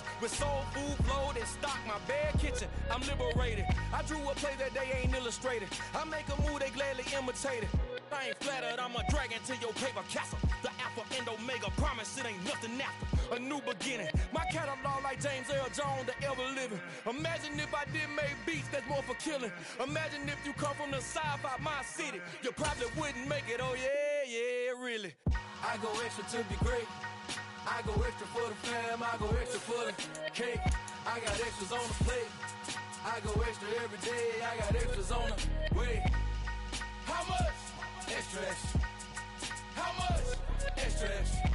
rich with soul food flowed and stock my bad kitchen. I'm liberated. I drew a play that they ain't illustrated. I make a move they gladly imitate it. I ain't flattered, I'm a dragon to your paper castle. The Alpha and Omega, promise it ain't nothing after. A new beginning. My catalog like James Earl Jones, the ever living. Imagine if I did make beats that's more for killing. Imagine if you come from the sci-fi, my city. You probably wouldn't make it, oh yeah, really. I go extra to be great. I go extra for the fam, I go extra for the cake. I got extras on the plate. I go extra every day, I got extras on the way. How much? Extra, extra. How much? Extra, extra.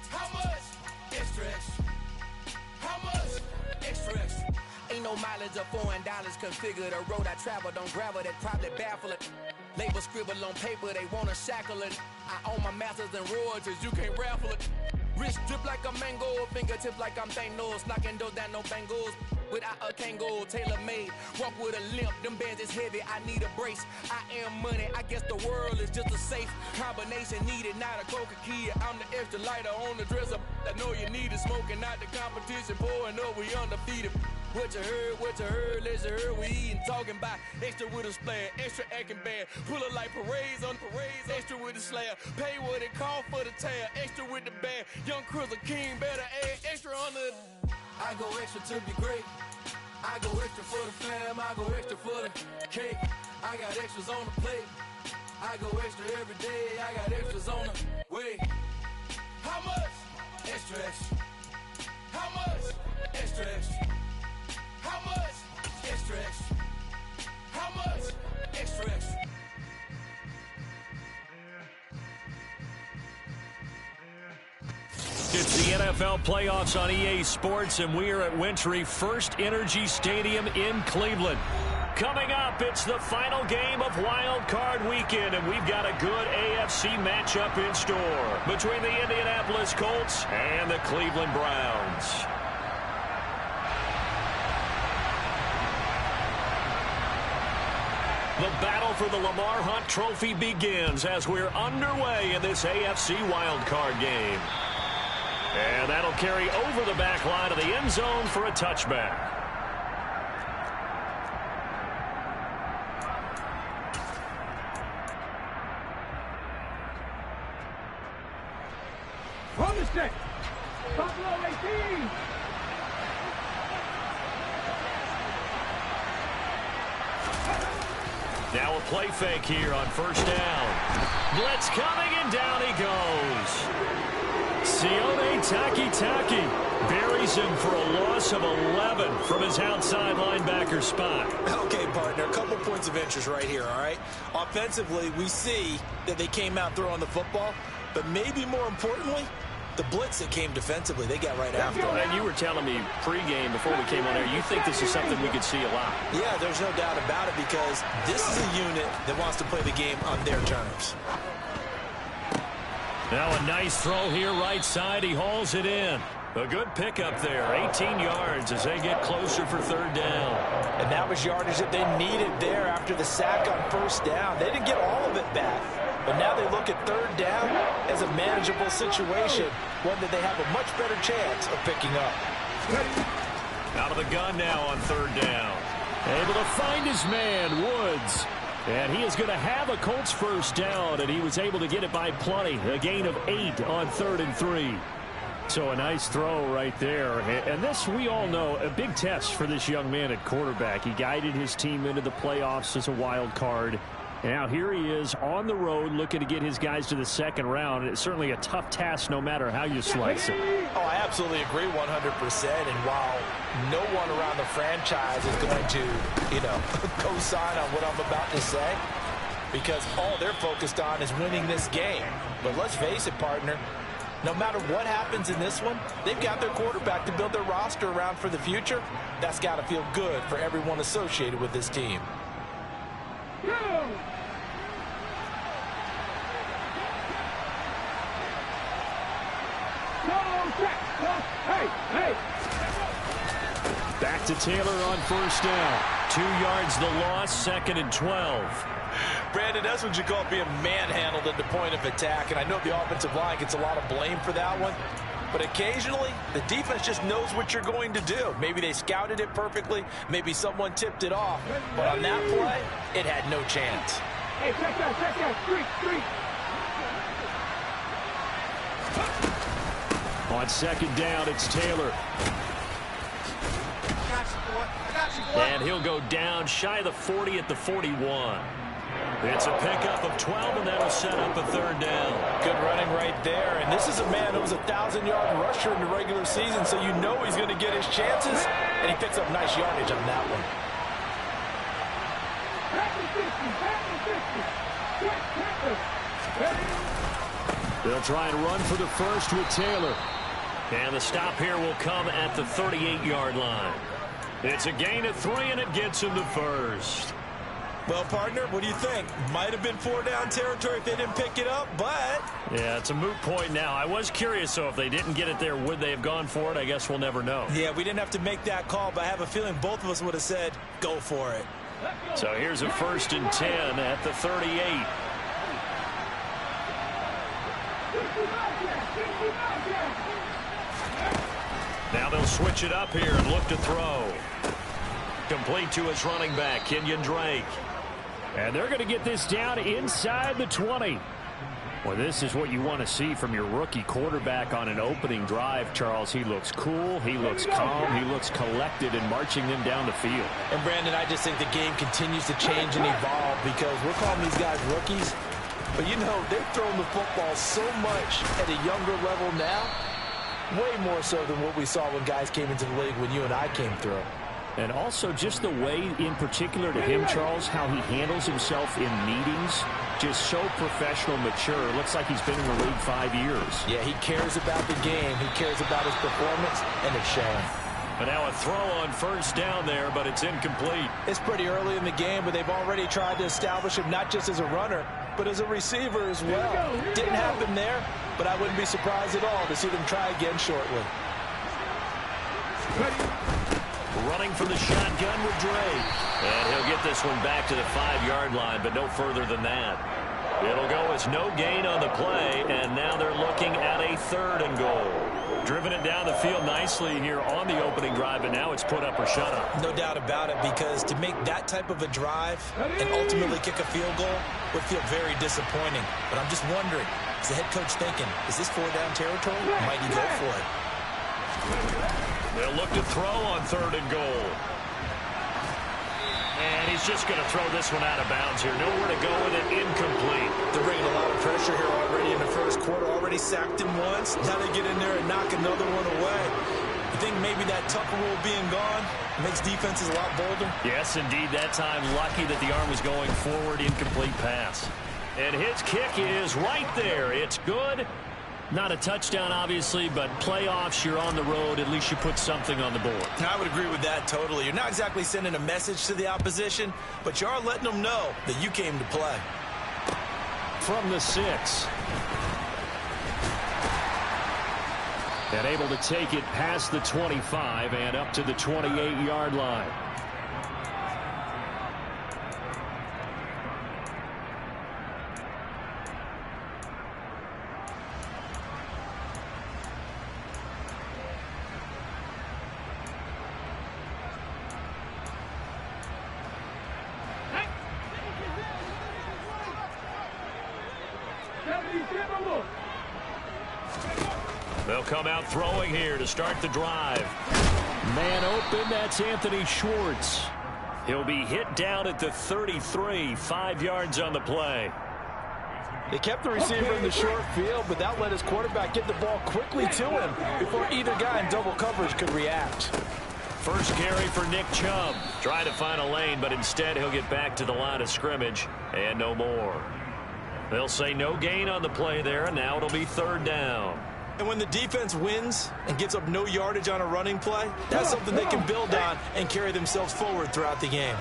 How much? Extra, extra. How much? Extra, extra. Ain't no mileage of $4 configure the road I travel. Don't gravel that probably baffle it. Label scribble on paper, they wanna shackle it. I own my masters and royalties, you can't raffle it. Wrist drip like a mango, fingertips like I'm Thanos, knocking those down no bangles. Without a Kango, tailor-made, walk with a limp, them bands is heavy, I need a brace. I am money, I guess the world is just a safe combination needed, not a coca key. I'm the extra lighter on the dresser, I know you need it, smoking out the competition, pouring up, we undefeated. What you heard, let's hear we eatin', talking about extra with a splash, extra acting bad, pull it like parades on parades, extra with the slab, pay what it cost for the tab, extra with the bag, young Chris a king, better add extra on the. I go extra to be great. I go extra for the fam, I go extra for the cake. I got extras on the plate. I go extra every day, I got extras on the way. How much? Extra, extra. How much? Extra, extra. How much? Extra, extra. How much? Extra, extra. It's the NFL playoffs on EA Sports, and we are at Wintry First Energy Stadium in Cleveland. Coming up, it's the final game of Wild Card Weekend, and we've got a good AFC matchup in store between the Indianapolis Colts and the Cleveland Browns. The battle for the Lamar Hunt Trophy begins as we're underway in this AFC Wild Card game. And that'll carry over the back line of the end zone for a touchback. On the stick. Buffalo 18. Now a play fake here on first down. Blitz coming, and down he goes. Sione Takitaki buries him for a loss of 11 from his outside linebacker spot. Okay, partner, a couple points of interest right here, all right? Offensively, we see that they came out throwing the football, but maybe more importantly, the blitz that came defensively, they got right after it. And you were telling me pregame before we came on air, you think this is something we could see a lot. Yeah, there's no doubt about it because this is a unit that wants to play the game on their terms. Now a nice throw here right side. He hauls it in. A good pickup there. 18 yards as they get closer for third down. And that was yardage that they needed there after the sack on first down. They didn't get all of it back. But now they look at third down as a manageable situation, one that they have a much better chance of picking up. Out of the gun now on third down. Able to find his man, Woods. And he is going to have a Colts first down, and he was able to get it by plenty. A gain of 8 on 3rd and 3. So a nice throw right there. And this, we all know, a big test for this young man at quarterback. He guided his team into the playoffs as a wild card. Now here he is on the road looking to get his guys to the second round. It's certainly a tough task no matter how you slice it. Oh, I absolutely agree 100%. And while no one around the franchise is going to, co-sign on what I'm about to say, because all they're focused on is winning this game. But let's face it, partner, no matter what happens in this one, they've got their quarterback to build their roster around for the future. That's got to feel good for everyone associated with this team. Back to Taylor on first down. 2 yards the loss, 2nd and 12. Brandon, that's what you call being manhandled at the point of attack. And I know the offensive line gets a lot of blame for that one. But occasionally, the defense just knows what you're going to do. Maybe they scouted it perfectly. Maybe someone tipped it off. But on that play, it had no chance. Hey, check that, street. On second down, it's Taylor. And he'll go down shy of the 40 at the 41. It's a pickup of 12, and that'll set up a third down. Good running right there. And this is a man who was a 1,000-yard rusher in the regular season, so you know he's going to get his chances. And he picks up nice yardage on that one. They'll try and run for the first with Taylor. And the stop here will come at the 38-yard line. It's a gain of 3, and it gets him to first. Well, partner, what do you think? Might have been 4-down territory if they didn't pick it up, but... Yeah, it's a moot point now. I was curious, so if they didn't get it there, would they have gone for it? I guess we'll never know. Yeah, we didn't have to make that call, but I have a feeling both of us would have said, go for it. So here's a 1st and 10 at the 38. Now they'll switch it up here and look to throw. Complete to his running back, Kenyon Drake. And they're going to get this down inside the 20. Well, this is what you want to see from your rookie quarterback on an opening drive, Charles. He looks cool, he looks calm, he looks collected in marching them down the field. And, Brandon, I just think the game continues to change and evolve because we're calling these guys rookies. But, you know, they've thrown the football so much at a younger level now, way more so than what we saw when guys came into the league when you and I came through. And also just the way, in particular to him, Charles, how he handles himself in meetings, just so professional, mature. Looks like he's been in the league 5 years. Yeah, he cares about the game. He cares about his performance, and it's showing. But now a throw on 1st down there, but it's incomplete. It's pretty early in the game, but they've already tried to establish him not just as a runner, but as a receiver as well. Didn't happen there, but I wouldn't be surprised at all to see them try again shortly. Running from the shotgun with Drake. And he'll get this one back to the 5-yard line, but no further than that. It'll go as no gain on the play, and now they're looking at a 3rd and goal. Driven it down the field nicely here on the opening drive, and now it's put up or shut up. No doubt about it, because to make that type of a drive and ultimately kick a field goal would feel very disappointing. But I'm just wondering, is the head coach thinking, is this 4-down territory? Might he go for it? They'll look to throw on 3rd and goal. And he's just going to throw this one out of bounds here. Nowhere to go with it. Incomplete. They're bringing a lot of pressure here already in the first quarter. Already sacked him once. Now they get in there and knock another one away. You think maybe that Tucker rule being gone makes defenses a lot bolder? Yes, indeed. That time, lucky that the arm was going forward. Incomplete pass. And his kick is right there. It's good. Not a touchdown, obviously, but playoffs, you're on the road. At least you put something on the board. I would agree with that totally. You're not exactly sending a message to the opposition, but you are letting them know that you came to play. From the 6. And able to take it past the 25 and up to the 28-yard line. They'll come out throwing here to start the drive. Man open, that's Anthony Schwartz. He'll be hit down at the 33, 5 yards on the play. They kept the receiver in the short field, but that let his quarterback get the ball quickly to him before either guy in double coverage could react. First carry for Nick Chubb. Trying to find a lane, but instead he'll get back to the line of scrimmage and no more. They'll say no gain on the play there, and now it'll be 3rd down. And when the defense wins and gives up no yardage on a running play, that's something they can build on and carry themselves forward throughout the game.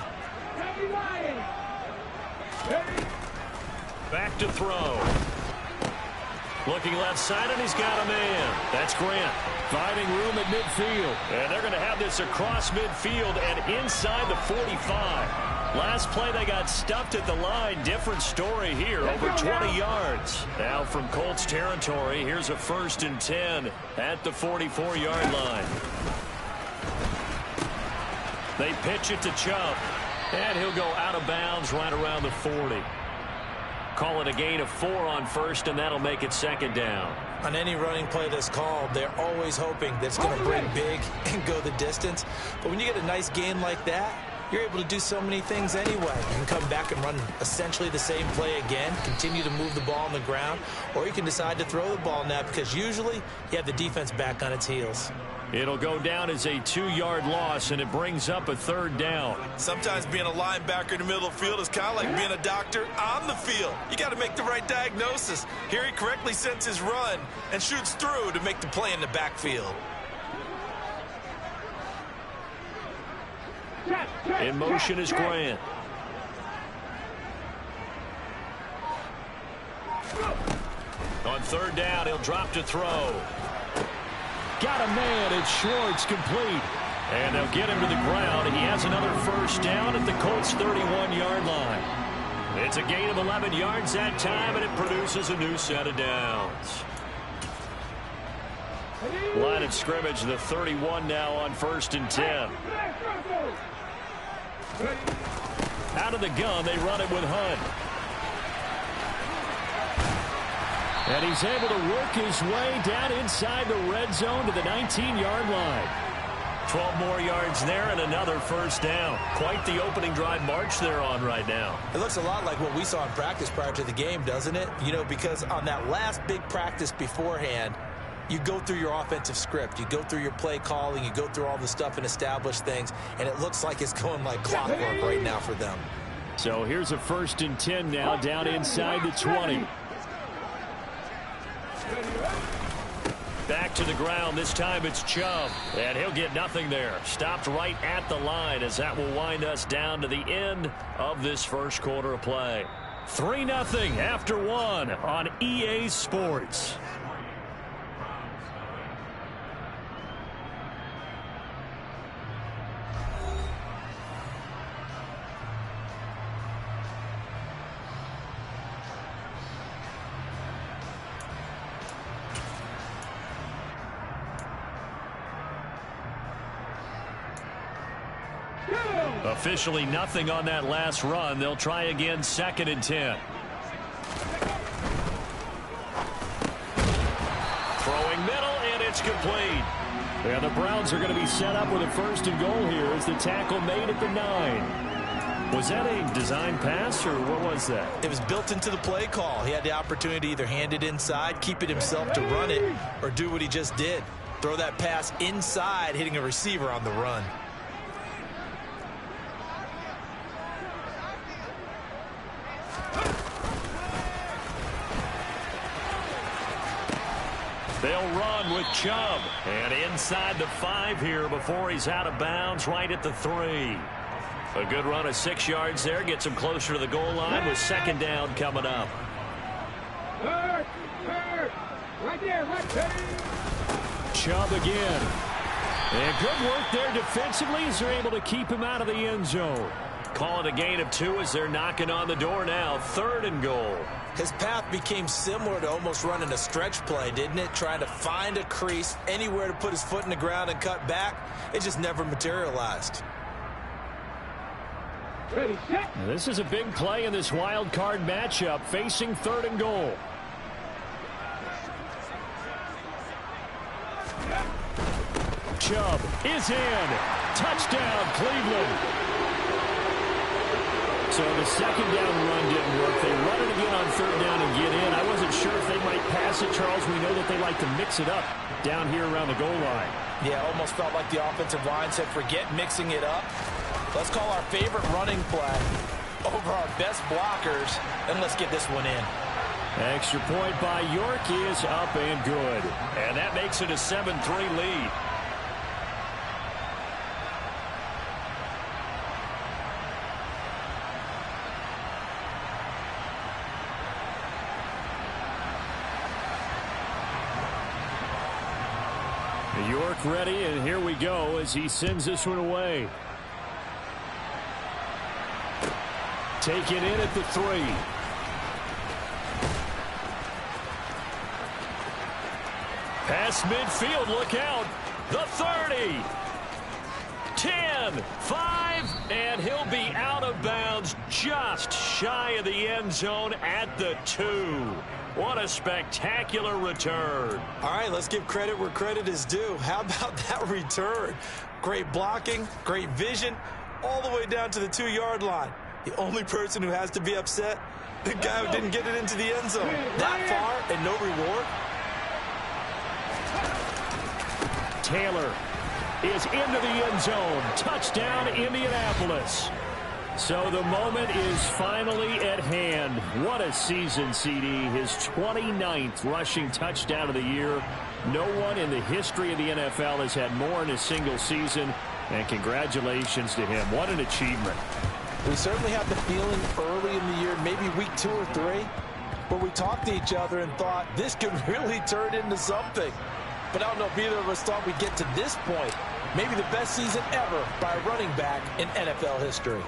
Back to throw. Looking left side, and he's got a man. That's Grant. Finding room at midfield. And they're going to have this across midfield and inside the 45. Last play, they got stuffed at the line. Different story here, over 20 yards. Now from Colts territory, here's a 1st and 10 at the 44-yard line. They pitch it to Chubb, and he'll go out of bounds right around the 40. Call it a gain of 4 on 1st, and that'll make it 2nd down. On any running play that's called, they're always hoping that it's going to bring big and go the distance. But when you get a nice gain like that, you're able to do so many things anyway. You can come back and run essentially the same play again, continue to move the ball on the ground, or you can decide to throw the ball now because usually you have the defense back on its heels. It'll go down as a 2-yard loss, and it brings up a 3rd down. Sometimes being a linebacker in the middle of the field is kind of like being a doctor on the field. You got to make the right diagnosis. Here he correctly sets his run and shoots through to make the play in the backfield. In motion is Grant. On 3rd down, he'll drop to throw. Got a man. It's Schwartz, complete. And they'll get him to the ground. He has another 1st down at the Colts' 31-yard line. It's a gain of 11 yards that time, and it produces a new set of downs. Line of scrimmage, the 31 now on 1st and 10. Out of the gun, they run it with Hunt. And he's able to work his way down inside the red zone to the 19-yard line. 12 more yards there and another 1st down. Quite the opening drive march they're on right now. It looks a lot like what we saw in practice prior to the game, doesn't it? You know, because on that last big practice beforehand, you go through your offensive script. You go through your play calling. You go through all the stuff and establish things. And it looks like it's going like clockwork right now for them. So here's a 1st and 10 now down inside the 20. Back to the ground. This time it's Chubb. And he'll get nothing there. Stopped right at the line as that will wind us down to the end of this 1st quarter of play. 3-0 after 1 on EA Sports. Officially nothing on that last run. They'll try again 2nd and 10. Throwing middle, and it's complete. And the Browns are going to be set up with a 1st and goal here as the tackle made at the 9. Was that a design pass, or what was that? It was built into the play call. He had the opportunity to either hand it inside, keep it himself to run it, or do what he just did. Throw that pass inside, hitting a receiver on the run. They'll run with Chubb. And inside the 5 here before he's out of bounds right at the 3. A good run of 6 yards there. Gets him closer to the goal line with 2nd down coming up. Right there, right there. Chubb again. And good work there defensively as they're able to keep him out of the end zone. Call it a gain of 2 as they're knocking on the door now. 3rd and goal. His path became similar to almost running a stretch play, didn't it? Trying to find a crease, anywhere to put his foot in the ground and cut back. It just never materialized. Ready, set. This is a big play in this wild card matchup, facing 3rd and goal. Chubb is in. Touchdown, Cleveland. So the 2nd down run didn't work. They run it again on 3rd down and get in. I wasn't sure if they might pass it, Charles. We know that they like to mix it up down here around the goal line. Yeah, almost felt like the offensive line said, forget mixing it up. Let's call our favorite running play over our best blockers, and let's get this one in. Extra point by York is up and good. And that makes it a 7-3 lead. York ready, and here we go as he sends this one away. taken in at the 3. Past midfield, look out. The 30. 10, 5, and he'll be out of bounds just shy of the end zone at the 2. What a spectacular return. All right, let's give credit where credit is due. How about that return? Great blocking, great vision, all the way down to the 2-yard line. The only person who has to be upset, the guy who didn't get it into the end zone. That far and no reward. Taylor is into the end zone. Touchdown, Indianapolis. So the moment is finally at hand. What a season, CD. His 29th rushing touchdown of the year. No one in the history of the NFL has had more in a single season. And congratulations to him. What an achievement. We certainly had the feeling early in the year, maybe week 2 or 3, where we talked to each other and thought this could really turn into something. But I don't know if either of us thought we'd get to this point. Maybe the best season ever by a running back in NFL history.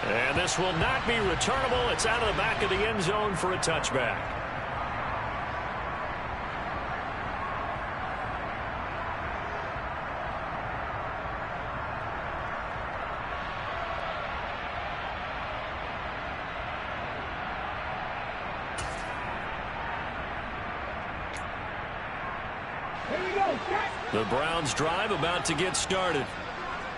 And this will not be returnable. It's out of the back of the end zone for a touchback. The Browns drive about to get started.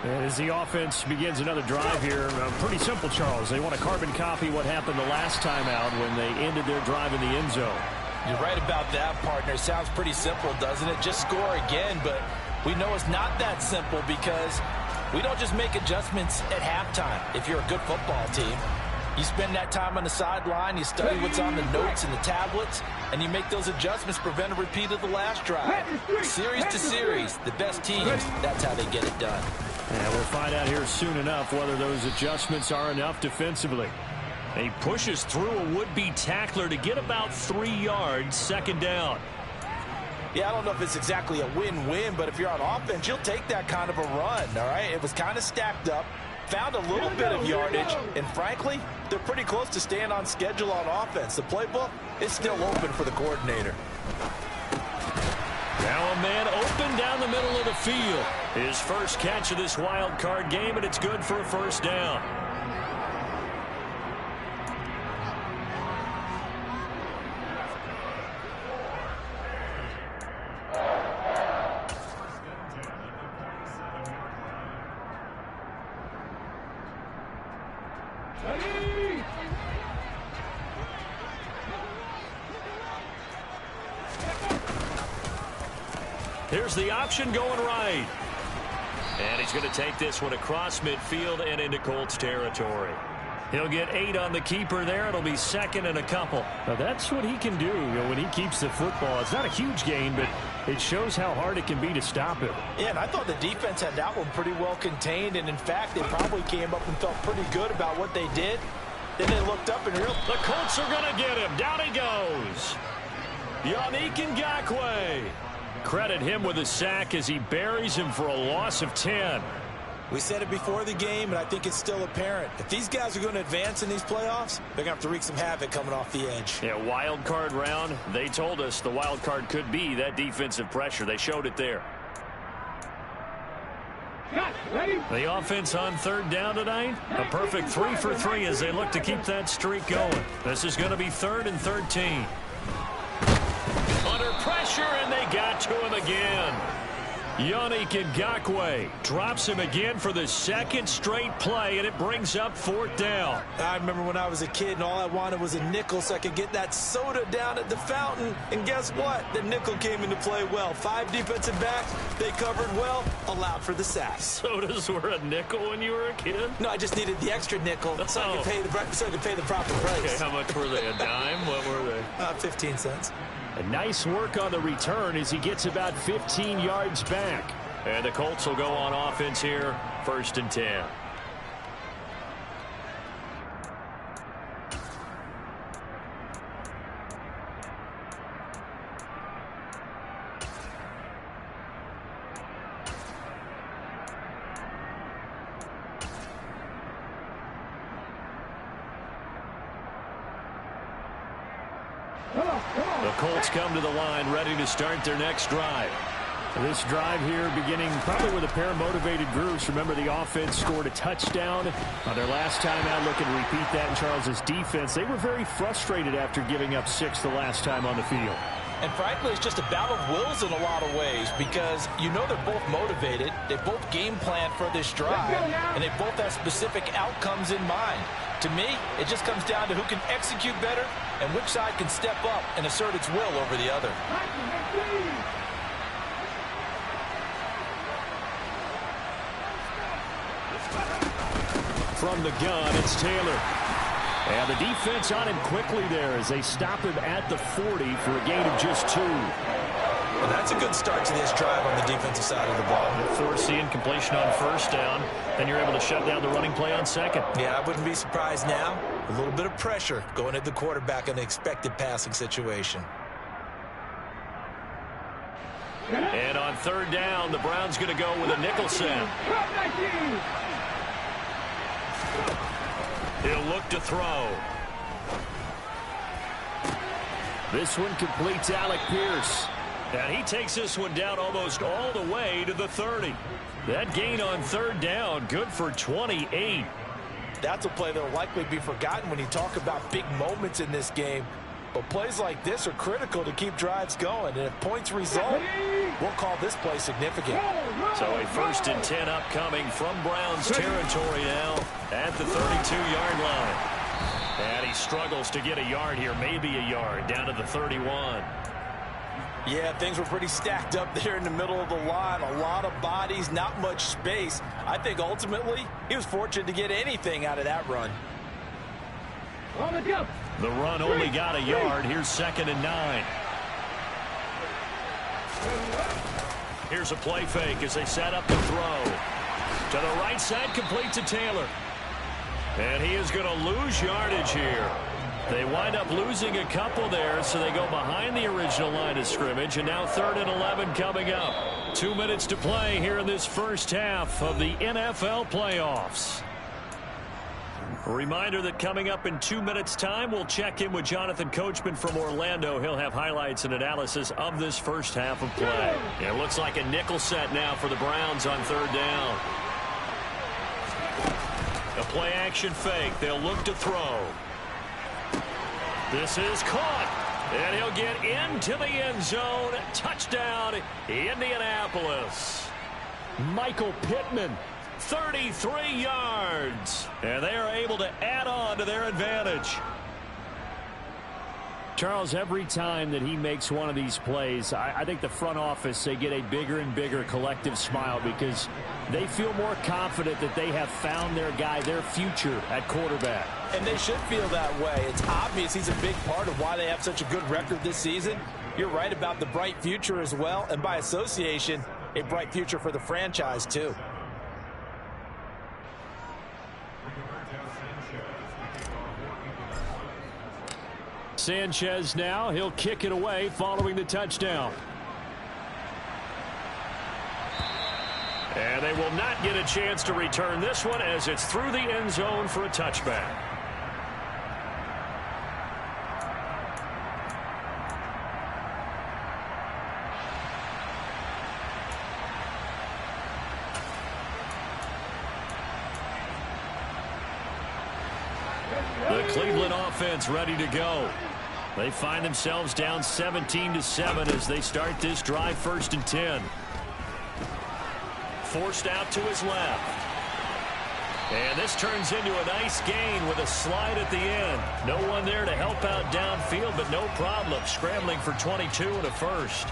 And as the offense begins another drive here, pretty simple, Charles. They want to carbon copy what happened the last time out when they ended their drive in the end zone. You're right about that, partner. Sounds pretty simple, doesn't it? Just score again, but we know it's not that simple because we don't just make adjustments at halftime. If you're a good football team, you spend that time on the sideline, you study what's on the notes and the tablets, and you make those adjustments, prevent a repeat of the last drive. Series to series, the best teams, that's how they get it done. And we'll find out here soon enough whether those adjustments are enough defensively. He pushes through a would-be tackler to get about 3 yards, second down. Yeah, I don't know if it's exactly a win-win, but if you're on offense, you'll take that kind of a run, all right? It was kind of stacked up, found a little bit of yardage, and frankly, they're pretty close to staying on schedule on offense. The playbook is still open for the coordinator. Now a man open down the middle of the field. His first catch of this wild card game, and it's good for a first down. Here's the option going right. And he's going to take this one across midfield and into Colts territory. He'll get 8 on the keeper there. It'll be second and a couple. Now that's what he can do, when he keeps the football. It's not a huge gain, but it shows how hard it can be to stop it. Yeah, and I thought the defense had that one pretty well contained. And, in fact, they probably came up and felt pretty good about what they did. Then they looked up and realized the Colts are going to get him. Down he goes. Yannick Ngakoue. Credit him with a sack as he buries him for a loss of 10. We said it before the game, and I think it's still apparent. If these guys are going to advance in these playoffs, they're going to have to wreak some havoc coming off the edge. Yeah, wild card round. They told us the wild card could be that defensive pressure. They showed it there. The offense on third down tonight, a perfect 3 for 3 as they look to keep that streak going. This is going to be 3rd and 13. Under pressure, and they got to him again. Yannick Ngakoue drops him again for the second straight play, and it brings up 4th down. I remember when I was a kid and all I wanted was a nickel so I could get that soda down at the fountain. And guess what? The nickel came into play well. 5 defensive backs, they covered well, allowed for the sacks. Sodas were a nickel when you were a kid? No, I just needed the extra nickel so I could pay the proper price. Okay, how much were they? A dime? What were they? 15 cents. A nice work on the return as he gets about 15 yards back. And the Colts will go on offense here, 1st and 10. The Colts come to the line ready to start their next drive. This drive here beginning probably with a pair of motivated groups. Remember, the offense scored a touchdown on their last time out. Looking to repeat that in Charles's defense. They were very frustrated after giving up 6 the last time on the field. And frankly, it's just a battle of wills in a lot of ways because you know they're both motivated. They both game plan for this drive, and they both have specific outcomes in mind. To me, it just comes down to who can execute better and which side can step up and assert its will over the other. From the gun, it's Taylor. And the defense on him quickly there as they stop him at the 40 for a gain of just 2. And that's a good start to this drive on the defensive side of the ball. Force the incompletion on first down. Then you're able to shut down the running play on second. Yeah, I wouldn't be surprised now. A little bit of pressure going at the quarterback in an expected passing situation. And on third down, the Browns going to go with a nickel set. He'll look to throw. This one completes Alec Pierce. And he takes this one down almost all the way to the 30. That gain on third down, good for 28. That's a play that will likely be forgotten when you talk about big moments in this game. But plays like this are critical to keep drives going. And if points result, we'll call this play significant. So a 1st and 10 upcoming from Browns territory now at the 32-yard line. And he struggles to get a yard here, maybe a yard, down to the 31. Yeah, things were pretty stacked up there in the middle of the line. A lot of bodies, not much space. I think ultimately he was fortunate to get anything out of that run. The run only got a yard. Here's 2nd and 9. Here's a play fake as they set up the throw. To the right side, complete to Taylor. And he is going to lose yardage here. They wind up losing a couple there, so they go behind the original line of scrimmage. And now 3rd and 11 coming up. 2 minutes to play here in this first half of the NFL playoffs. A reminder that coming up in 2 minutes' time, we'll check in with Jonathan Coachman from Orlando. He'll have highlights and analysis of this first half of play. It looks like a nickel set now for the Browns on third down. A play-action fake. They'll look to throw. This is caught, and he'll get into the end zone. Touchdown, Indianapolis. Michael Pittman, 33 yards, and they are able to add on to their advantage. Charles, every time that he makes one of these plays, I think the front office, they get a bigger and bigger collective smile because they feel more confident that they have found their guy, their future at quarterback. And they should feel that way. It's obvious he's a big part of why they have such a good record this season. You're right about the bright future as well, and by association, a bright future for the franchise too. Sanchez now, he'll kick it away following the touchdown. And they will not get a chance to return this one as it's through the end zone for a touchback. The Cleveland offense ready to go. They find themselves down 17-7 as they start this drive 1st and 10. Forced out to his left. And this turns into a nice gain with a slide at the end. No one there to help out downfield, but no problem scrambling for 22 and a 1st.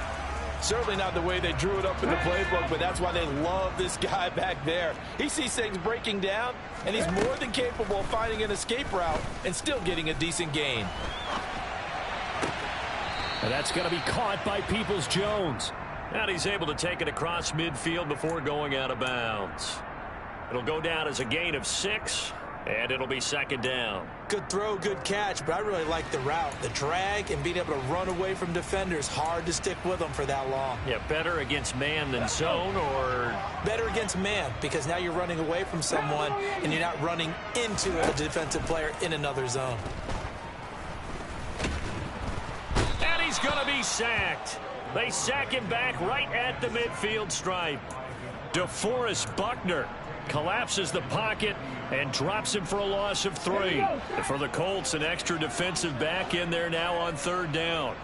Certainly not the way they drew it up in the playbook, but that's why they love this guy back there. He sees things breaking down, and he's more than capable of finding an escape route and still getting a decent gain. And that's going to be caught by Peoples-Jones. And he's able to take it across midfield before going out of bounds. It'll go down as a gain of 6, and it'll be 2nd down. Good throw, good catch, but I really like the route. The drag and being able to run away from defenders. Hard to stick with them for that long. Yeah, better against man than zone, or? Better against man, because now you're running away from someone, and you're not running into a defensive player in another zone. he's going to be sacked. They sack him back right at the midfield stripe. DeForest Buckner collapses the pocket and drops him for a loss of 3. For the Colts, an extra defensive back in there now on 3rd down.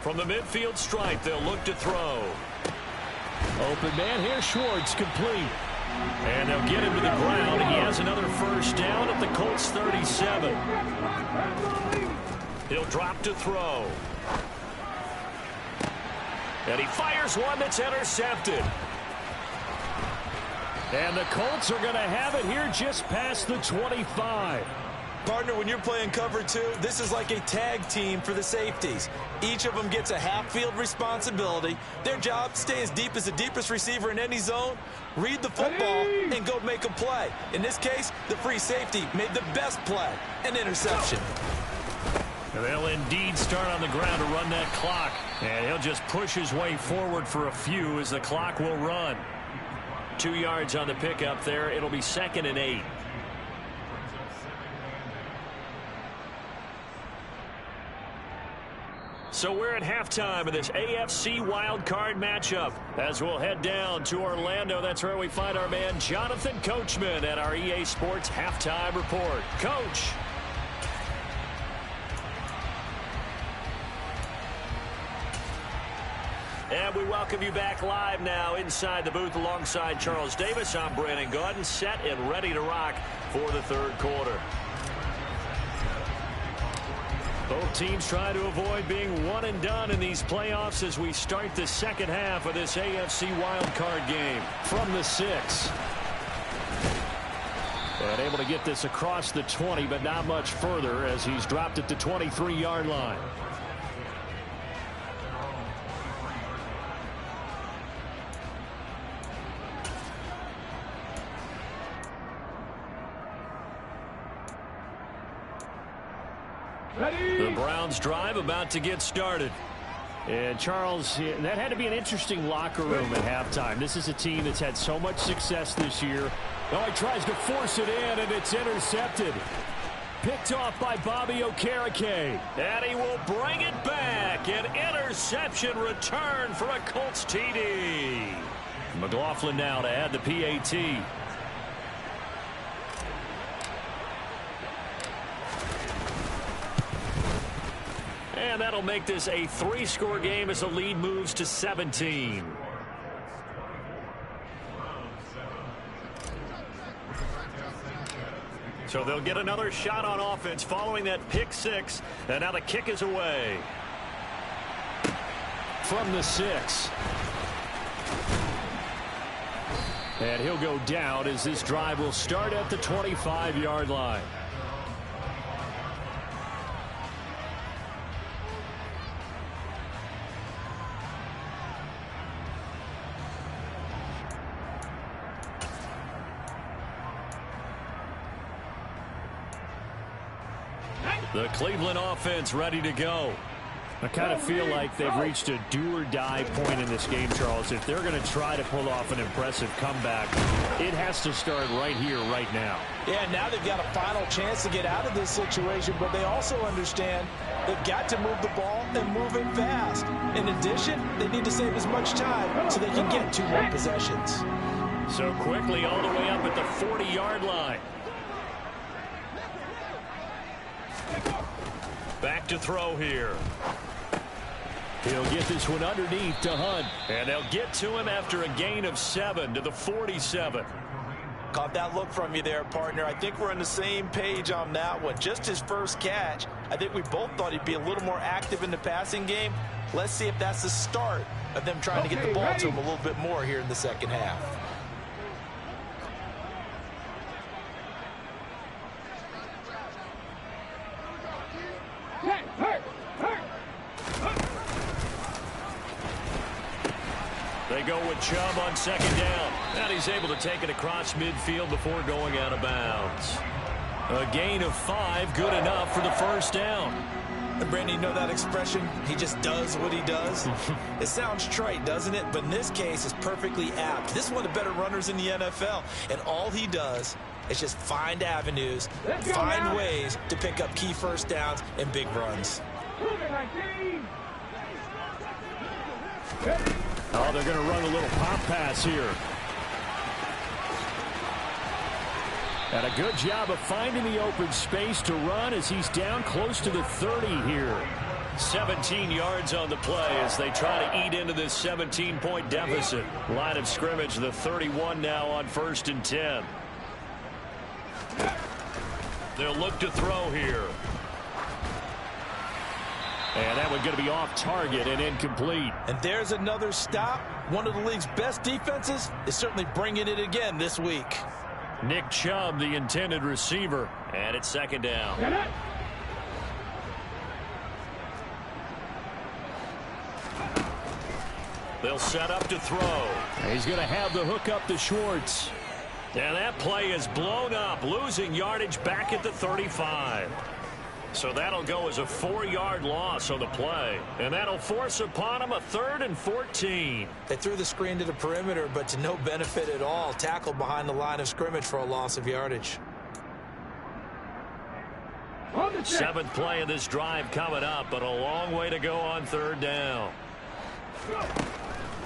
From the midfield stripe, they'll look to throw. Open man here, Schwartz, complete. And they'll get him to the ground. He has another 1st down at the Colts 37. He'll drop to throw. And he fires one that's intercepted. And the Colts are going to have it here just past the 25. Partner, when you're playing cover 2, this is like a tag team for the safeties. Each of them gets a half-field responsibility. Their job, stay as deep as the deepest receiver in any zone, read the football, and go make a play. In this case, the free safety made the best play, an interception. They'll indeed start on the ground to run that clock. And he'll just push his way forward for a few as the clock will run. 2 yards on the pickup there. It'll be 2nd and 8. So we're at halftime of this AFC wildcard matchup. As we'll head down to Orlando, that's where we find our man Jonathan Coachman at our EA Sports Halftime Report. Coach. And we welcome you back live now inside the booth alongside Charles Davis. I'm Brandon Gaudin, set and ready to rock for the 3rd quarter. Both teams try to avoid being one and done in these playoffs as we start the 2nd half of this AFC wildcard game. From the 6. And able to get this across the 20, but not much further as he's dropped at the 23-yard line. The Browns drive about to get started. And Charles, that had to be an interesting locker room at halftime. This is a team that's had so much success this year. Oh, he tries to force it in, and it's intercepted. Picked off by Bobby Okereke. And he will bring it back. An interception return for a Colts TD. McLaughlin now to add the PAT. And that'll make this a 3-score game as the lead moves to 17. So they'll get another shot on offense following that pick 6. And now the kick is away. From the 6. And he'll go down as this drive will start at the 25-yard line. The Cleveland offense ready to go. I kind of feel like they've reached a do-or-die point in this game, Charles. If they're going to try to pull off an impressive comeback, it has to start right here, right now. Yeah, now they've got a final chance to get out of this situation, but they also understand they've got to move the ball and move it fast. In addition, they need to save as much time so they can get 2 more possessions. So quickly all the way up at the 40-yard line. Back to throw here. He'll get this one underneath to Hunt. And they'll get to him after a gain of 7 to the 47. Caught that look from you there, partner. I think we're on the same page on that one. Just his first catch. I think we both thought he'd be a little more active in the passing game. Let's see if that's the start of them trying to get the ball to him a little bit more here in the 2nd half. They go with Chubb on 2nd down. And he's able to take it across midfield before going out of bounds. A gain of 5, good enough for the 1st down. And Brandon, you know that expression, he just does what he does? It sounds trite, doesn't it? But in this case, it's perfectly apt. This is one of the better runners in the NFL. And all he does is just find avenues, find ways to pick up key 1st downs and big runs. Move it, 19. Oh, they're going to run a little pop pass here. And a good job of finding the open space to run as he's down close to the 30 here. 17 yards on the play as they try to eat into this 17-point deficit. Line of scrimmage, the 31 now on 1st and 10. They'll look to throw here. And that one's going to be off target and incomplete. And there's another stop. One of the league's best defenses is certainly bringing it again this week. Nick Chubb, the intended receiver. And it's 2nd down. They'll set up to throw. He's going to have the hook up to Schwartz. And that play is blown up, losing yardage back at the 35. So that'll go as a 4-yard loss on the play. And that'll force upon him a 3rd and 14. They threw the screen to the perimeter, but to no benefit at all. Tackled behind the line of scrimmage for a loss of yardage. 7th play of this drive coming up, but a long way to go on 3rd down.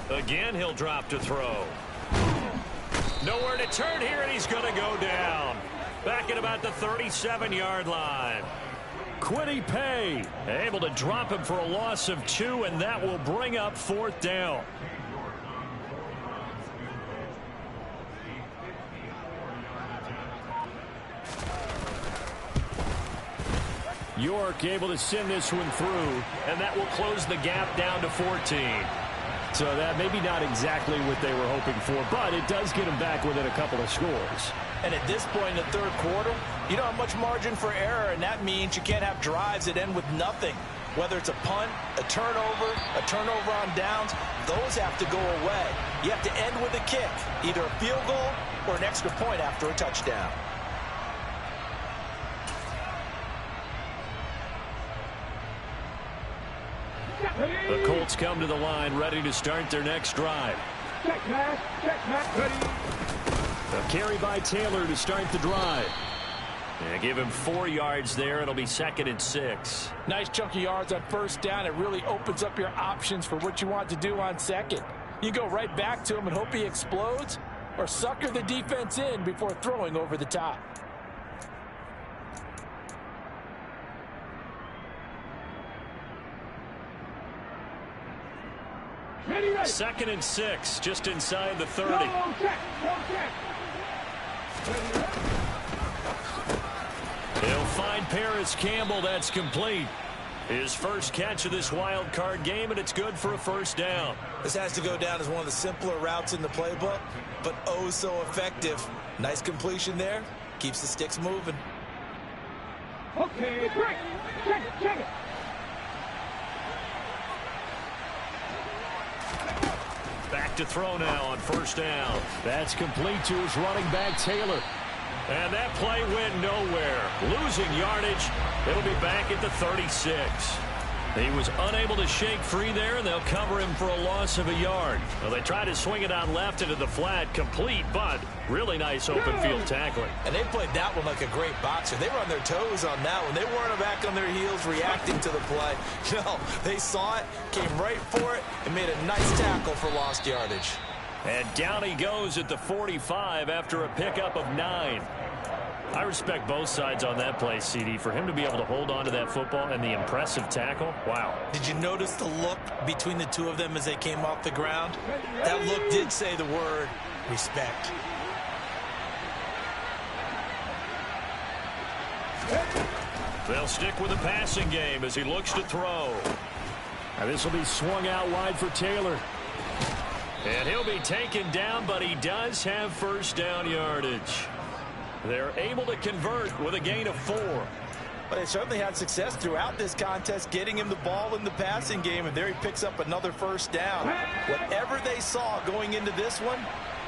Again, he'll drop to throw. Nowhere to turn here, and he's going to go down. Back at about the 37-yard line. Quiddy Pay able to drop him for a loss of 2, and that will bring up 4th down. York able to send this one through, and that will close the gap down to 14. So that maybe not exactly what they were hoping for, but it does get them back within a couple of scores. And at this point in the 3rd quarter, you don't have much margin for error, and that means you can't have drives that end with nothing. Whether it's a punt, a turnover on downs, those have to go away. You have to end with a kick, either a field goal or an extra point after a touchdown. The Colts come to the line ready to start their next drive. Check pass, ready. A carry by Taylor to start the drive. And give him 4 yards there. It'll be 2nd and 6. Nice chunk of yards on 1st down. It really opens up your options for what you want to do on 2nd. You go right back to him and hope he explodes, or sucker the defense in before throwing over the top. Ready. 2nd and 6, just inside the 30. No check. He'll find Paris Campbell. That's complete. His first catch of this wild card game, and it's good for a 1st down. This has to go down as one of the simpler routes in the playbook, but oh so effective. Nice completion there. Keeps the sticks moving. Okay, break. Check it. Back to throw now on 1st down. That's complete to his running back, Taylor. And that play went nowhere. Losing yardage. It'll be back at the 36. He was unable to shake free there, and they'll cover him for a loss of a yard. Well, they tried to swing it out left into the flat, complete, but really nice open field tackling. And they played that one like a great boxer. They were on their toes on that one. They weren't back on their heels reacting to the play. No, they saw it, came right for it, and made a nice tackle for lost yardage. And down he goes at the 45 after a pickup of 9. I respect both sides on that play, CD. For him to be able to hold on to that football and the impressive tackle, wow. Did you notice the look between the two of them as they came off the ground? That look did say the word respect. They'll stick with the passing game as he looks to throw. And this will be swung out wide for Taylor. And he'll be taken down, but he does have 1st down yardage. They're able to convert with a gain of 4. But they certainly had success throughout this contest getting him the ball in the passing game, and there he picks up another 1st down. Whatever they saw going into this one,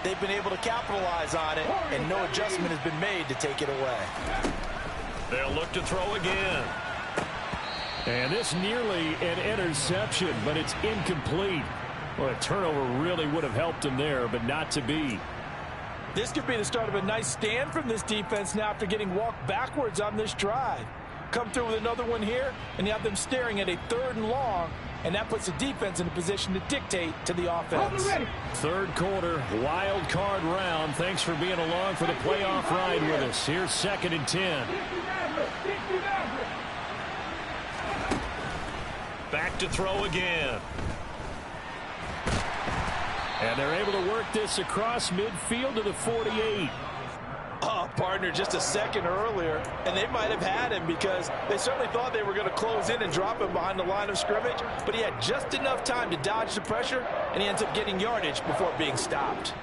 they've been able to capitalize on it, and no adjustment has been made to take it away. They'll look to throw again. And this nearly an interception, but it's incomplete. Well, a turnover really would have helped him there, but not to be. This could be the start of a nice stand from this defense now after getting walked backwards on this drive. come through with another one here, and you have them staring at a 3rd and long, and that puts the defense in a position to dictate to the offense. Third quarter, wild card round. Thanks for being along for the playoff ride with us. Here's 2nd and 10. Back to throw again. And they're able to work this across midfield to the 48. Oh, partner, just a second earlier, and they might have had him because they certainly thought they were going to close in and drop him behind the line of scrimmage, but he had just enough time to dodge the pressure, and he ends up getting yardage before being stopped.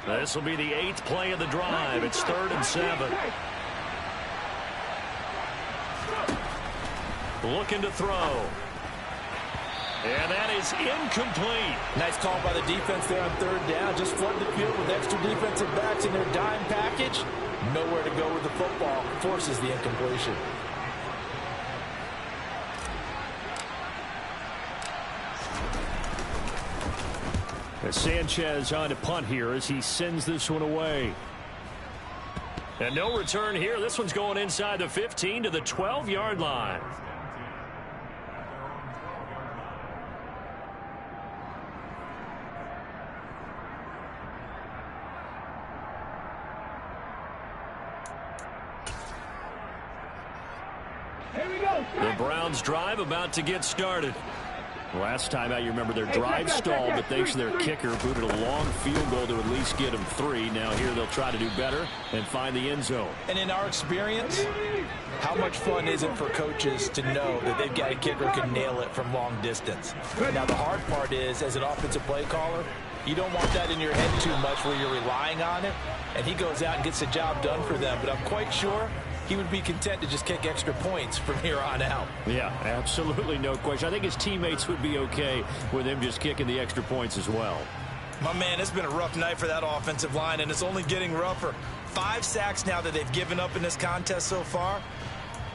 This will be the 8th play of the drive. It's 3rd and 7. Looking to throw. And that is incomplete. Nice call by the defense there on 3rd down. Just flood the field with extra defensive backs in their dime package. Nowhere to go with the football. Forces the incompletion. Sanchez on to punt here as he sends this one away. And no return here. This one's going inside the 15 to the 12-yard line. The Browns drive about to get started. Last time out, you remember their drive stalled, but thanks to their kicker, booted a long field goal to at least get them 3. Now here they'll try to do better and find the end zone. And in our experience, how much fun is it for coaches to know that they've got a kicker who can nail it from long distance? Now the hard part is, as an offensive play caller, you don't want that in your head too much where you're relying on it, and he goes out and gets the job done for them. But I'm quite sure he would be content to just kick extra points from here on out. Yeah, absolutely no question. I think his teammates would be okay with him just kicking the extra points as well. My man, it's been a rough night for that offensive line, and it's only getting rougher. 5 sacks now that they've given up in this contest so far.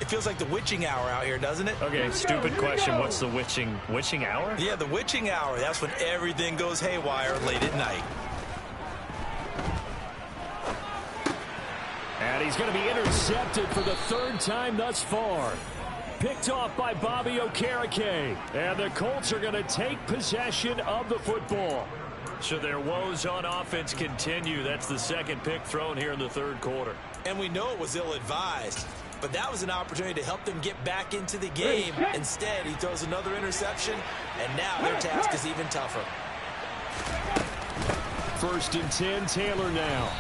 It feels like the witching hour out here, doesn't it? Okay, stupid question. What's the witching hour? Yeah, the witching hour. That's when everything goes haywire late at night. And he's going to be intercepted for the 3rd time thus far. Picked off by Bobby Okereke. And the Colts are going to take possession of the football. So their woes on offense continue. That's the 2nd pick thrown here in the 3rd quarter. And we know it was ill-advised, but that was an opportunity to help them get back into the game. Instead, he throws another interception, and now their task is even tougher. 1st and 10, Taylor now.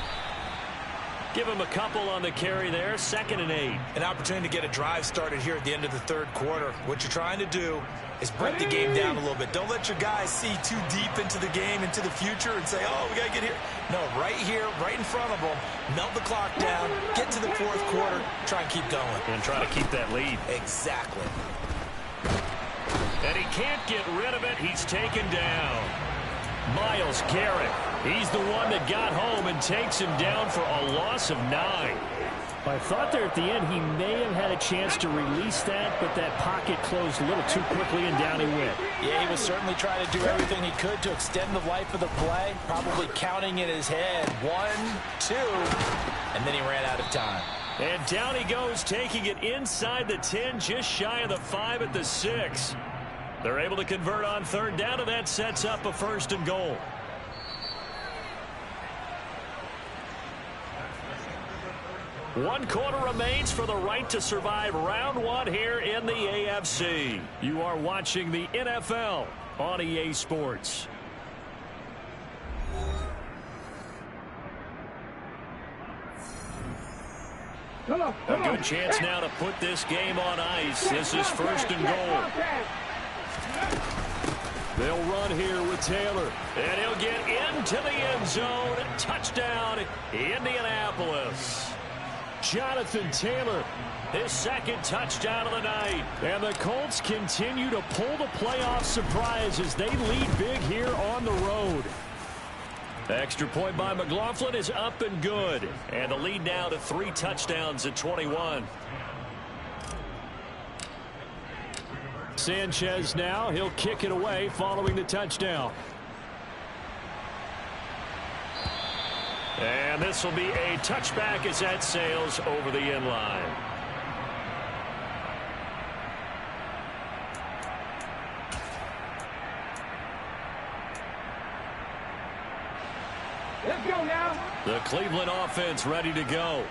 Give him a couple on the carry there. 2nd and 8. An opportunity to get a drive started here at the end of the 3rd quarter. What you're trying to do is break the game down a little bit. Don't let your guys see too deep into the game, into the future, and say, oh, we got to get here. No, right here, right in front of them, melt the clock down, get to the 4th quarter, try and keep going. And try to keep that lead. Exactly. And he can't get rid of it. He's taken down. Myles Garrett. He's the one that got home and takes him down for a loss of 9. I thought there at the end he may have had a chance to release that, but that pocket closed a little too quickly and down he went. Yeah, he was certainly trying to do everything he could to extend the life of the play, probably counting in his head 1, 2, and then he ran out of time. And down he goes, taking it inside the 10, just shy of the 5 at the 6. They're able to convert on 3rd down, and that sets up a 1st and goal. One quarter remains for the right to survive round 1 here in the AFC. You are watching the NFL on EA Sports. A good chance now to put this game on ice. This is 1st and goal. They'll run here with Taylor, and he'll get into the end zone. Touchdown, Indianapolis. Jonathan Taylor, his 2nd touchdown of the night. And the Colts continue to pull the playoff surprise as they lead big here on the road. Extra point by McLaughlin is up and good. And the lead now to 3 touchdowns at 21. Sanchez now, he'll kick it away following the touchdown. And this will be a touchback as that sails over the end line. Let's go now. The Cleveland offense ready to go.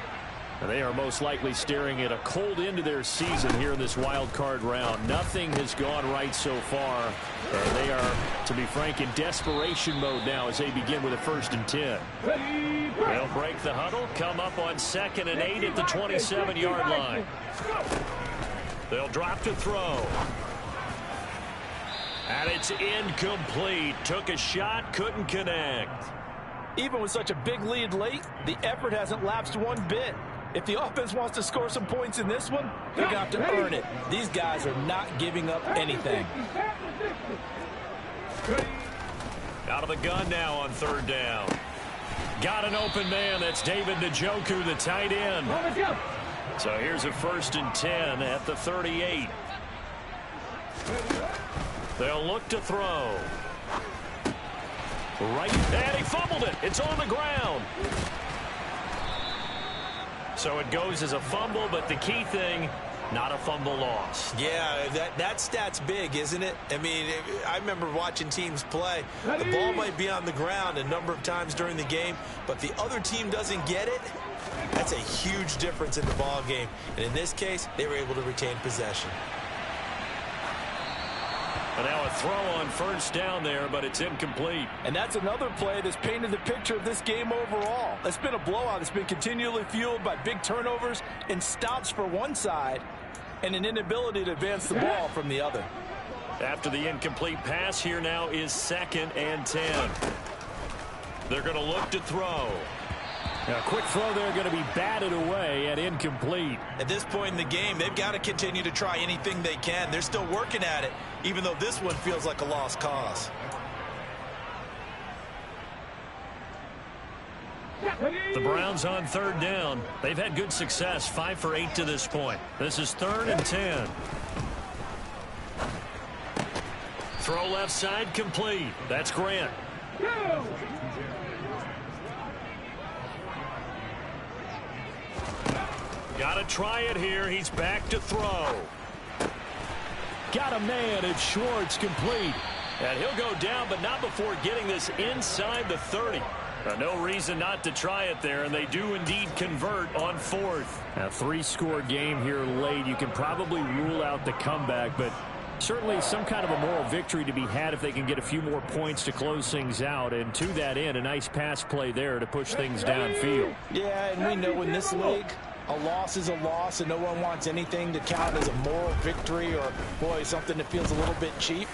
And they are most likely staring at a cold end to their season here in this wild card round. Nothing has gone right so far. And they are, to be frank, in desperation mode now as they begin with a 1st and 10. They'll break the huddle, come up on 2nd and 8 at the 27-yard line. They'll drop to throw. And it's incomplete. Took a shot, couldn't connect. Even with such a big lead late, the effort hasn't lapsed one bit. If the offense wants to score some points in this one, they're going to have to earn it. These guys are not giving up anything. Out of the gun now on 3rd down. Got an open man. That's David Njoku, the tight end. So here's a 1st and 10 at the 38. They'll look to throw. Right, and he fumbled it. It's on the ground. So it goes as a fumble, but the key thing, not a fumble loss. Yeah, that stat's big, isn't it? I mean, I remember watching teams play. The ball might be on the ground a number of times during the game, but the other team doesn't get it. That's a huge difference in the ball game. And in this case, they were able to retain possession. And now a throw on 1st down there, but it's incomplete. And that's another play that's painted the picture of this game overall. It's been a blowout. It's been continually fueled by big turnovers and stops for one side and an inability to advance the ball from the other. After the incomplete pass, here now is 2nd and 10. They're going to look to throw. Now, a quick throw there going to be batted away at incomplete. At this point in the game, they've got to continue to try anything they can. They're still working at it, even though this one feels like a lost cause. The Browns on 3rd down. They've had good success, 5 for 8 to this point. This is 3rd and 10. Throw left side complete. That's Grant. Got to try it here. He's back to throw. Got a man. It's Schwartz complete. And he'll go down, but not before getting this inside the 30. No reason not to try it there, and they do indeed convert on 4th. A 3-score game here late. You can probably rule out the comeback, but certainly some kind of a moral victory to be had if they can get a few more points to close things out. And to that end, a nice pass play there to push things downfield. Yeah, and we know in this league, a loss is a loss, and no one wants anything to count as a moral victory or, boy, something that feels a little bit cheap.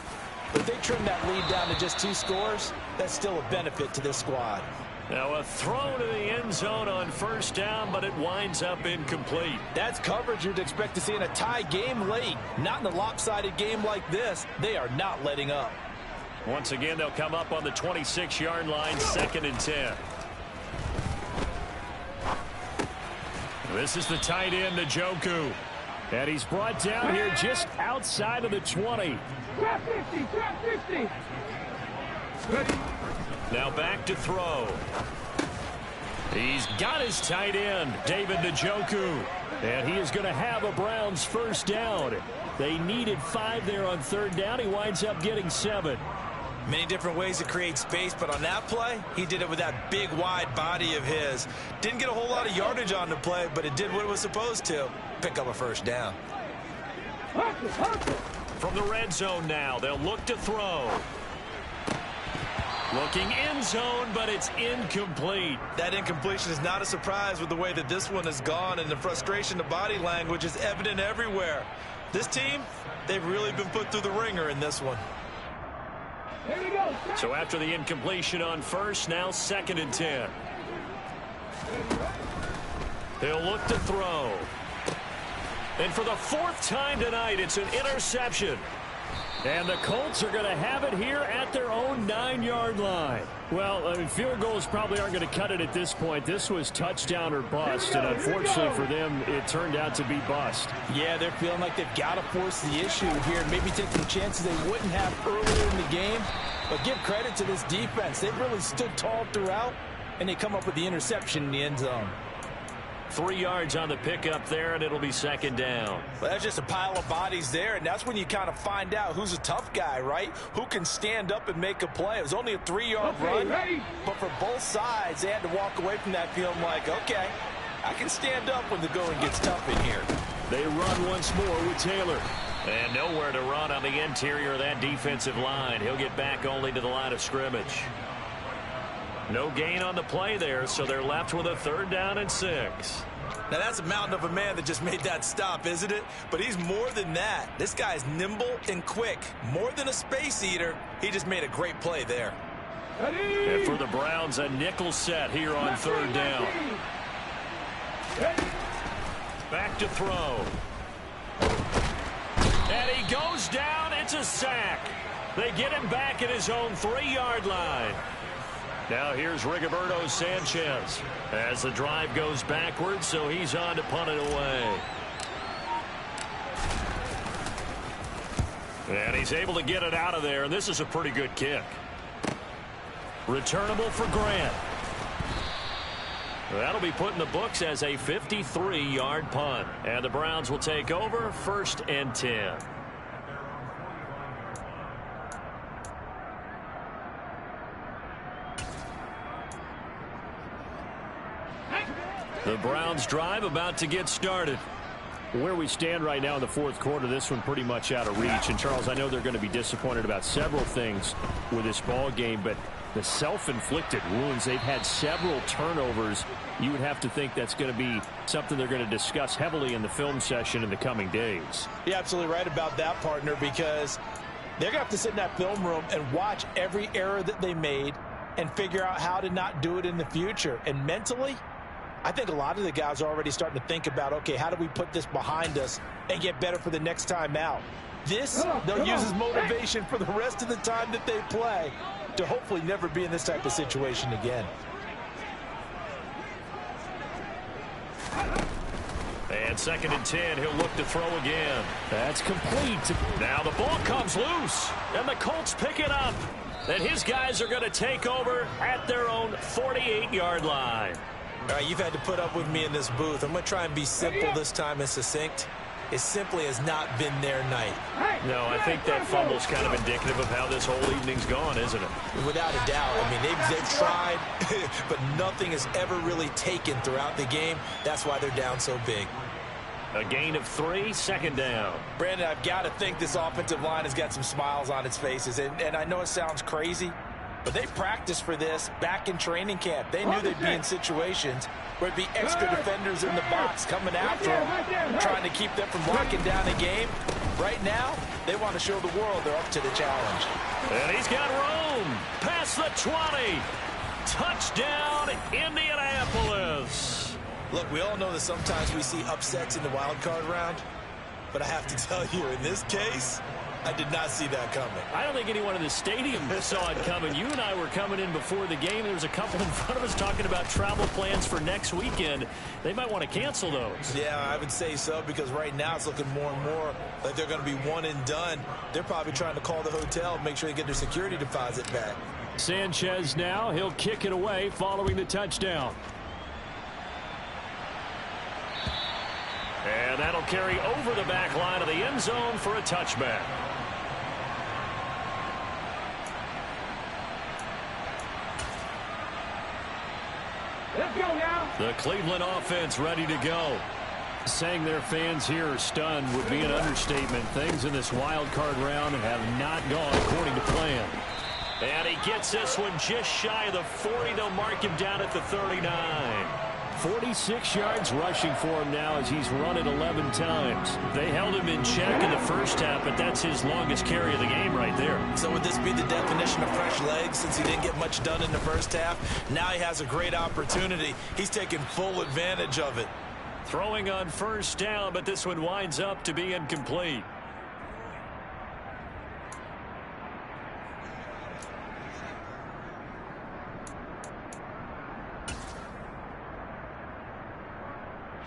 But if they trim that lead down to just 2 scores, that's still a benefit to this squad. Now a throw to the end zone on 1st down, but it winds up incomplete. That's coverage you'd expect to see in a tie game late. Not in a lopsided game like this. They are not letting up. Once again, they'll come up on the 26-yard line, 2nd and 10. This is the tight end, Njoku. And he's brought down here just outside of the 20. Trap 50, trap 50. Now back to throw. He's got his tight end, David Njoku. And he is going to have a Browns 1st down. They needed 5 there on 3rd down. He winds up getting 7. Many different ways to create space, but on that play, he did it with that big, wide body of his. Didn't get a whole lot of yardage on the play, but it did what it was supposed to. Pick up a 1st down. From the red zone now, they'll look to throw. Looking end zone, but it's incomplete. That incompletion is not a surprise with the way that this one has gone, and the frustration, the body language is evident everywhere. This team, they've really been put through the ringer in this one. So after the incompletion on 1st, now 2nd and 10. They'll look to throw. And for the 4th time tonight, it's an interception. And the Colts are going to have it here at their own 9-yard line. Well, I mean, field goals probably aren't going to cut it at this point. This was touchdown or bust, and unfortunately for them, it turned out to be bust. Yeah, they're feeling like they've got to force the issue here and maybe take some chances they wouldn't have earlier in the game. But give credit to this defense. They've really stood tall throughout, and they come up with the interception in the end zone. 3 yards on the pickup there, and it'll be second down. Well, that's just a pile of bodies there, and that's when you kind of find out who's a tough guy, right? Who can stand up and make a play. It was only a 3-yard run, but for both sides, they had to walk away from that feeling like, okay, I can stand up when the going gets tough in here. They run once more with Taylor. And nowhere to run on the interior of that defensive line. He'll get back only to the line of scrimmage. No gain on the play there, so they're left with a 3rd down and 6. Now, that's a mountain of a man that just made that stop, isn't it? But he's more than that. This guy's nimble and quick. More than a space eater, he just made a great play there. And for the Browns, a nickel set here on 3rd down. Back to throw. And he goes down. It's a sack. They get him back at his own 3-yard line. Now here's Rigoberto Sanchez as the drive goes backwards, so he's on to punt it away. And he's able to get it out of there, and this is a pretty good kick. Returnable for Grant. That'll be put in the books as a 53-yard punt. And the Browns will take over 1st and 10. The Browns drive about to get started. Where we stand right now in the 4th quarter, this one pretty much out of reach. And, Charles, I know they're going to be disappointed about several things with this ball game, but the self-inflicted wounds, they've had several turnovers. You would have to think that's going to be something they're going to discuss heavily in the film session in the coming days. You're absolutely right about that, partner, because they're going to have to sit in that film room and watch every error that they made and figure out how to not do it in the future. And mentally, I think a lot of the guys are already starting to think about, okay, how do we put this behind us and get better for the next time out? This, they'll use as motivation for the rest of the time that they play to hopefully never be in this type of situation again. And 2nd and 10, he'll look to throw again. That's complete. Now the ball comes loose, and the Colts pick it up. And his guys are going to take over at their own 48-yard line. All right, you've had to put up with me in this booth. I'm going to try and be simple this time and succinct. It simply has not been their night. No, I think that fumble's kind of indicative of how this whole evening's gone, isn't it? Without a doubt. I mean, they've tried, but nothing has ever really taken throughout the game. That's why they're down so big. A gain of 3, 2nd down. Brandon, I've got to think this offensive line has got some smiles on its faces. And I know it sounds crazy, but they practiced for this back in training camp. They knew they'd be in situations where it'd be extra defenders in the box coming after them, trying to keep them from locking down a game. Right now, they want to show the world they're up to the challenge. And he's got room. Past the 20. Touchdown, Indianapolis. Look, we all know that sometimes we see upsets in the wild card round, but I have to tell you, in this case, I did not see that coming. I don't think anyone in the stadium saw it coming. You and I were coming in before the game. There was a couple in front of us talking about travel plans for next weekend. They might want to cancel those. Yeah, I would say so, because right now it's looking more and more like they're going to be one and done. They're probably trying to call the hotel and make sure they get their security deposit back. Sanchez now, he'll kick it away following the touchdown. And that'll carry over the back line of the end zone for a touchback. Let's go now. The Cleveland offense ready to go. Saying their fans here are stunned would be an understatement. Things in this wild card round have not gone according to plan. And he gets this one just shy of the 40. They'll mark him down at the 39. 46 yards rushing for him now as he's run it 11 times. They held him in check in the first half, but that's his longest carry of the game right there. So would this be the definition of fresh legs since he didn't get much done in the first half? Now he has a great opportunity. He's taking full advantage of it. Throwing on first down, but this one winds up to be incomplete.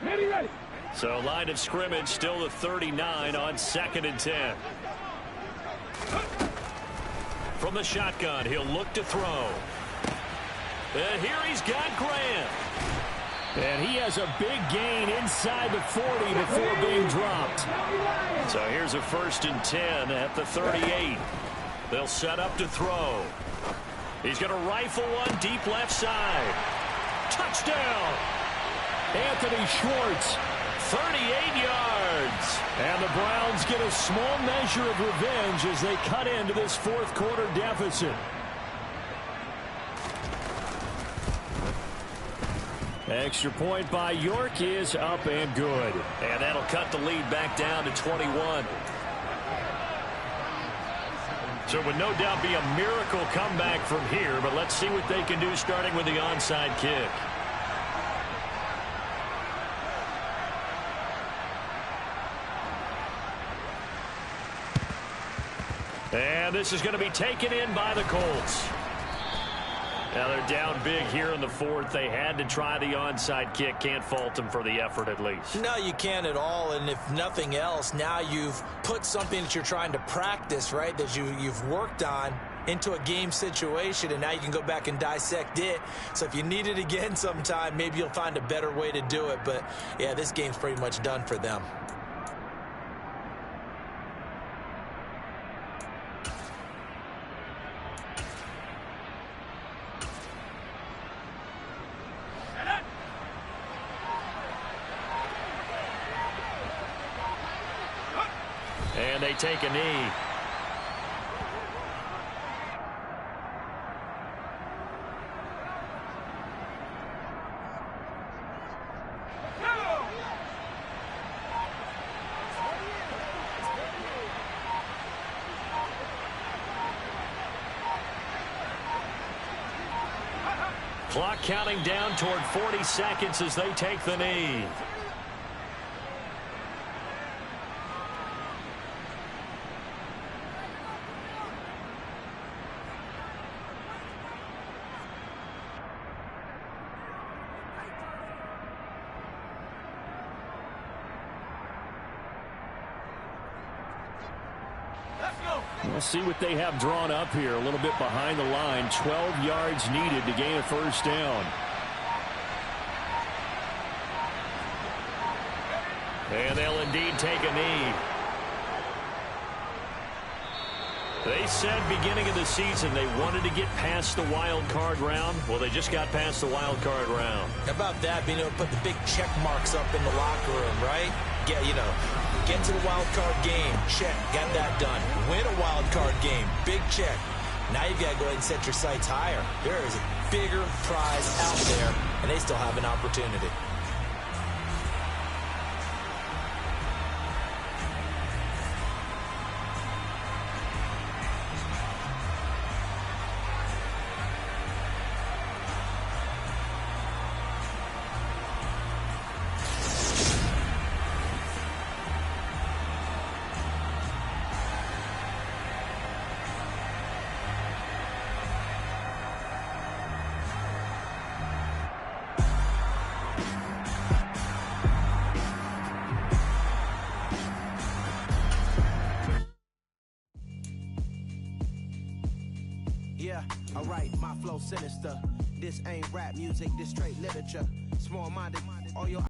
Ready. So line of scrimmage still the 39 on 2nd and 10. From the shotgun, he'll look to throw. And here he's got Grant. And he has a big gain inside the 40 before being dropped. So here's a 1st and 10 at the 38. They'll set up to throw. He's going to rifle one deep left side. Touchdown! Anthony Schwartz, 38 yards. And the Browns get a small measure of revenge as they cut into this 4th quarter deficit. Extra point by York is up and good. And that'll cut the lead back down to 21. So it would no doubt be a miracle comeback from here, but let's see what they can do starting with the onside kick. And this is going to be taken in by the Colts. Now they're down big here in the 4th. They had to try the onside kick. Can't fault them for the effort at least. No, you can't at all. And if nothing else, now you've put something that you're trying to practice, right, that you've worked on into a game situation, and now you can go back and dissect it. So if you need it again sometime, maybe you'll find a better way to do it. But, yeah, this game's pretty much done for them. And they take a knee. Clock counting down toward 40 seconds as they take the knee. We'll see what they have drawn up here. A little bit behind the line. 12 yards needed to gain a 1st down. And they'll indeed take a knee. They said beginning of the season they wanted to get past the wild card round. Well, they just got past the wild card round. How about that, being able to put the big check marks up in the locker room, right? Get to the wild card game, check, got that done. Win a wild card game, big check. Now you've got to go ahead and set your sights higher. There is a bigger prize out there, and they still have an opportunity. Yeah, alright, my flow sinister. This ain't rap music, this straight literature. Small-minded, all your